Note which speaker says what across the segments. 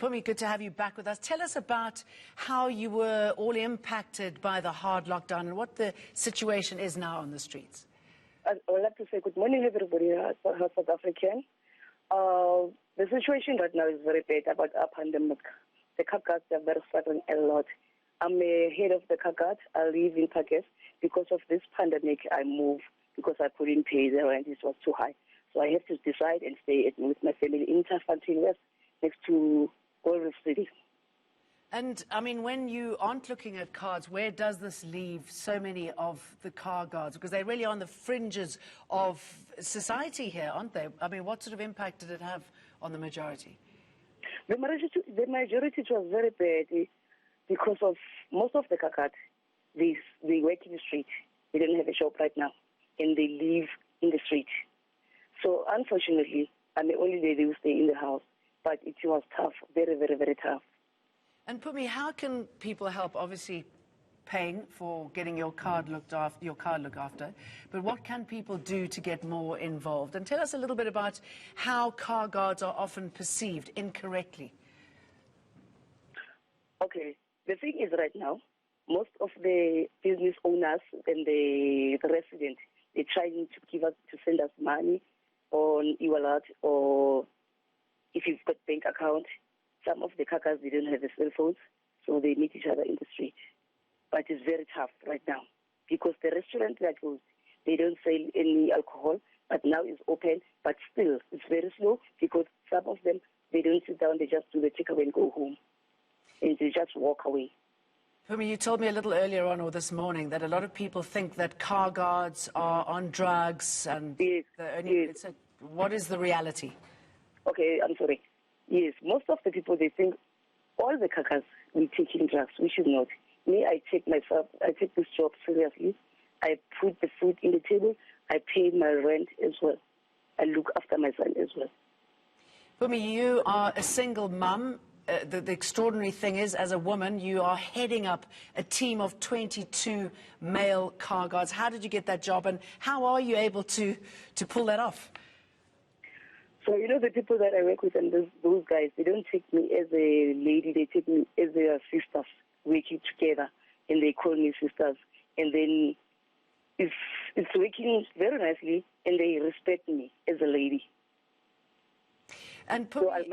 Speaker 1: Pumie, good to have you back with us. Tell us about how you were all impacted by the hard lockdown and what the situation is now on the streets.
Speaker 2: I would like to say good morning, everybody, South African. The situation right now is very bad about our pandemic. The car guards are very struggling a lot. I'm a head of the car guard. I live in Pakistan. Because of this pandemic, I moved because I couldn't pay the rent. It was too high. So I have to decide and stay with my family in Tafantin West, next to Gold City.
Speaker 1: And, I mean, when you aren't looking at cards, where does this leave so many of the car guards? Because they're really on the fringes of society here, aren't they? I mean, what sort of impact did it have on the majority?
Speaker 2: The majority was very bad because of most of the car guards, they work in the street. They don't have a shop right now, and they live in the street. So, unfortunately, I'm the only lady who stay in the house. But it was tough, very, very, very tough.
Speaker 1: And Pumie, how can people help? Obviously, paying for getting your car looked after, but what can people do to get more involved? And tell us a little bit about how car guards are often perceived incorrectly.
Speaker 2: Okay, the thing is right now, most of the business owners and the residents, they're trying to send us money on e-wallet, or if you've got bank account. Some of the carcas, they don't have the cell phones, so they meet each other in the street. But it's very tough right now because the restaurants are closed. They don't sell any alcohol, but now it's open. But still, it's very slow because some of them, they don't sit down, they just do the takeaway and go home. And they just walk away.
Speaker 1: Pumie, you told me a little earlier on or this morning that a lot of people think that car guards are on drugs and
Speaker 2: yes.
Speaker 1: What is the reality?
Speaker 2: Okay, I'm sorry. Yes, most of the people, they think all the carcas we taking drugs. We should not. Me, I take this job seriously. I put the food in the table. I pay my rent as well. I look after my son as well.
Speaker 1: Pumie, you are a single mum. The extraordinary thing is, as a woman, you are heading up a team of 22 male car guards. How did you get that job, and how are you able to pull that off?
Speaker 2: So, you know, the people that I work with and those guys, they don't take me as a lady, they take me as their sisters working together, and they call me sisters. And then it's working very nicely, and they respect me as a lady.
Speaker 1: And
Speaker 2: so I'll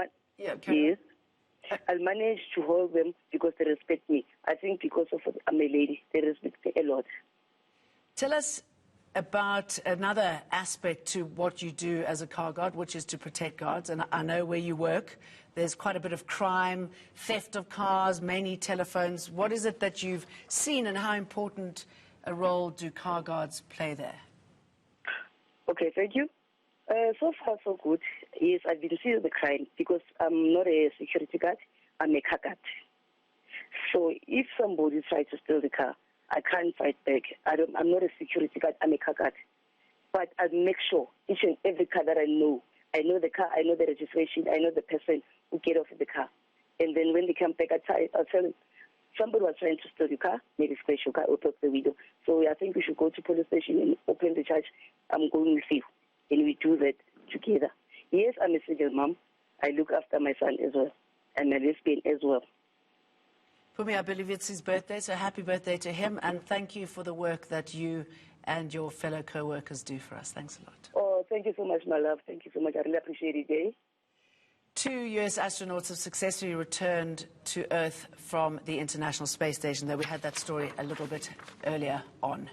Speaker 2: manage to hold them because they respect me. I think because of I'm a lady, they respect me a lot.
Speaker 1: Tell us about another aspect to what you do as a car guard, which is to protect guards. And I know where you work, there's quite a bit of crime, theft of cars, many telephones. What is it that you've seen, and how important a role do car guards play there?
Speaker 2: Okay, thank you. So far, so good. Yes, I've been seeing the crime because I'm not a security guard, I'm a car guard. So if somebody tries to steal the car, I can't fight back. I'm not a security guard, I'm a car guard. But I make sure each and every car that I know the car, I know the registration, I know the person who get off the car. And then when they come back, I'll tell them, somebody was trying to steal your car, maybe scratch your car or block the window. So I think we should go to police station and open the charge. I'm going with you. And we do that together. Yes, I'm a single mom. I look after my son as well. I'm a lesbian as well.
Speaker 1: Pumie, I believe it's his birthday, so happy birthday to him, and thank you for the work that you and your fellow co-workers do for us. Thanks a lot.
Speaker 2: Oh, thank you so much, my love. Thank you so much. I really appreciate it, eh?
Speaker 1: 2 US astronauts have successfully returned to Earth from the International Space Station, though we had that story a little bit earlier on.